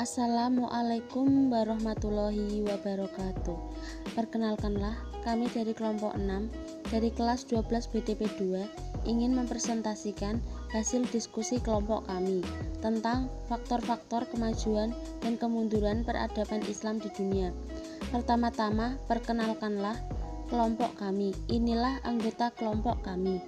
Assalamualaikum warahmatullahi wabarakatuh. Perkenalkanlah, kami dari kelompok 6 dari kelas 12 BTP 2 ingin mempresentasikan hasil diskusi kelompok kami tentang faktor-faktor kemajuan dan kemunduran peradaban Islam di dunia. Pertama-tama, perkenalkanlah kelompok kami. Inilah anggota kelompok kami.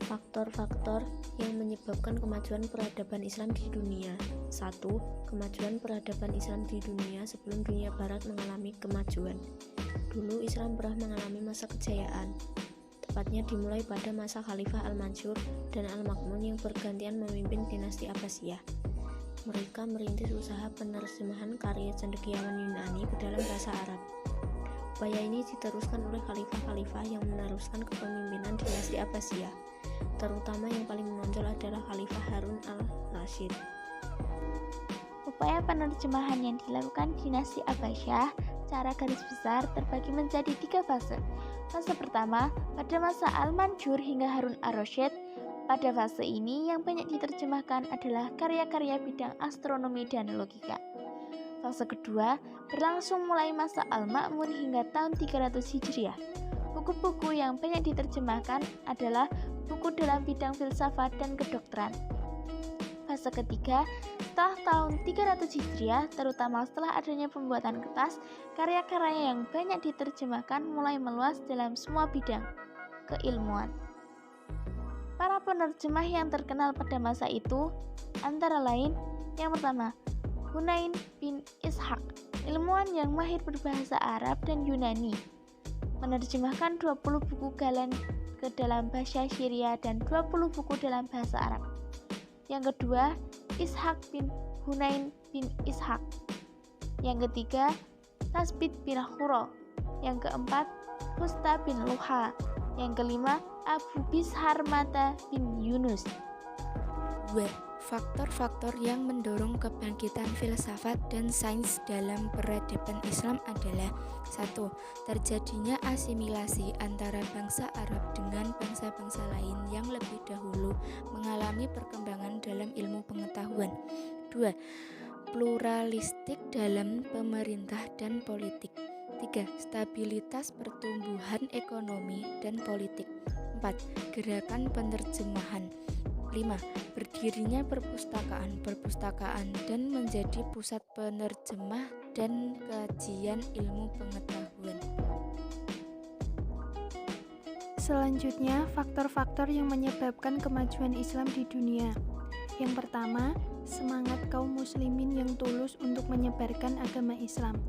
Faktor-faktor yang menyebabkan kemajuan peradaban Islam di dunia. 1. Kemajuan peradaban Islam di dunia sebelum dunia barat mengalami kemajuan. Dulu Islam pernah mengalami masa kejayaan, tepatnya dimulai pada masa Khalifah Al-Mansur dan Al-Ma'mun yang bergantian memimpin dinasti Abbasiyah. Mereka merintis usaha penerjemahan karya cendekiawan Yunani ke dalam bahasa Arab. Upaya ini diteruskan oleh khalifah-khalifah yang meneruskan kepemimpinan dinasti Abbasiyah. Terutama yang paling menonjol adalah Khalifah Harun al-Rasyid. Upaya penerjemahan yang dilakukan dinasti Abbasiyah secara garis besar terbagi menjadi 3 fase. Fase pertama pada masa Al-Mansur hingga Harun al-Rasyid. Pada fase ini yang banyak diterjemahkan adalah karya-karya bidang astronomi dan logika. Fase kedua berlangsung mulai masa Al-Ma'mun hingga tahun 300 Hijriah. Buku-buku yang banyak diterjemahkan adalah buku dalam bidang filsafat dan kedokteran. Fase ketiga, setelah tahun 300 Hijriah, terutama setelah adanya pembuatan kertas, karya-karya yang banyak diterjemahkan mulai meluas dalam semua bidang keilmuan. Para penerjemah yang terkenal pada masa itu antara lain, yang pertama, Hunain bin Ishaq, ilmuwan yang mahir berbahasa Arab dan Yunani, menerjemahkan 20 buku galan ke dalam bahasa Syria dan 20 buku dalam bahasa Arab. Yang kedua, Ishaq bin Hunain bin Ishaq. Yang ketiga, Tasbit bin Khuro. Yang keempat, Fusta bin Luha. Yang kelima, Abu Bishar Mata bin Yunus. 2. Faktor-faktor yang mendorong kebangkitan filsafat dan sains dalam peradaban Islam adalah 1. Terjadinya asimilasi antara bangsa Arab dengan bangsa-bangsa lain yang lebih dahulu mengalami perkembangan dalam ilmu pengetahuan. 2. Pluralistik dalam pemerintah dan politik. 3. Stabilitas pertumbuhan ekonomi dan politik. 4. Gerakan penerjemahan. 5. Berdirinya perpustakaan dan menjadi pusat penerjemah dan kajian ilmu pengetahuan. Selanjutnya, faktor-faktor yang menyebabkan kemajuan Islam di dunia. Yang pertama, semangat kaum muslimin yang tulus untuk menyebarkan agama Islam,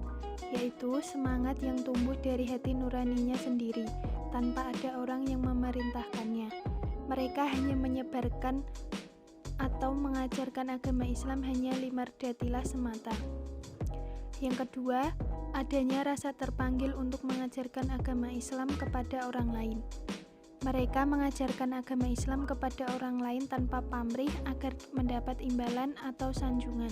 yaitu semangat yang tumbuh dari hati nuraninya sendiri, tanpa ada orang yang memerintahkannya. Mereka hanya menyebarkan atau mengajarkan agama Islam hanya limardatilah semata. Yang kedua, adanya rasa terpanggil untuk mengajarkan agama Islam kepada orang lain. Mereka mengajarkan agama Islam kepada orang lain tanpa pamrih agar mendapat imbalan atau sanjungan.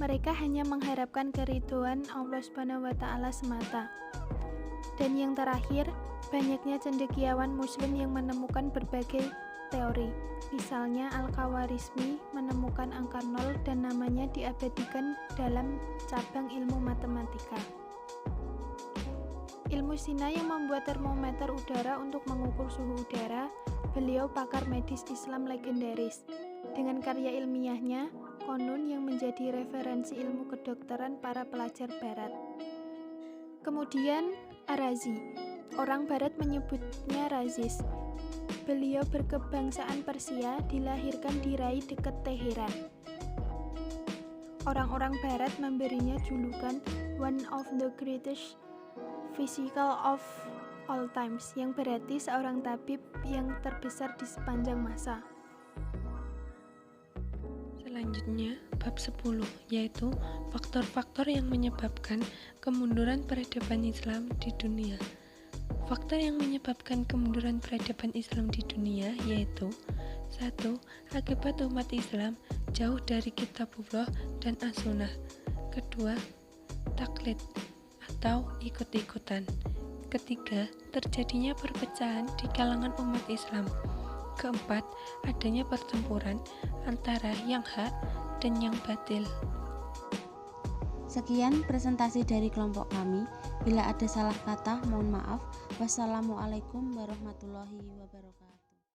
Mereka hanya mengharapkan keridhaan Allah SWT semata. Dan yang terakhir, banyaknya cendekiawan muslim yang menemukan berbagai teori. Misalnya Al-Khawarizmi menemukan angka 0 dan namanya diabadikan dalam cabang ilmu matematika. Ilmu Sina yang membuat termometer udara untuk mengukur suhu udara. Beliau pakar medis Islam legendaris. Dengan karya ilmiahnya, konon yang menjadi referensi ilmu kedokteran para pelajar barat. Kemudian Ar-Razi. Orang barat menyebutnya Razis. Beliau berkebangsaan Persia, dilahirkan di Rai dekat Teheran. Orang-orang barat memberinya julukan one of the greatest physical of all times, yang berarti seorang tabib yang terbesar di sepanjang masa. Selanjutnya, bab 10, yaitu faktor-faktor yang menyebabkan kemunduran peradaban Islam di dunia. Faktor yang menyebabkan kemunduran peradaban Islam di dunia yaitu 1. Akibat umat Islam jauh dari kitabullah dan as-sunnah. Kedua, taklid atau ikut-ikutan. Ketiga, terjadinya perpecahan di kalangan umat Islam. Keempat, adanya pertempuran antara yang hak dan yang batil. Sekian presentasi dari kelompok kami. Bila ada salah kata, mohon maaf. Wassalamualaikum warahmatullahi wabarakatuh.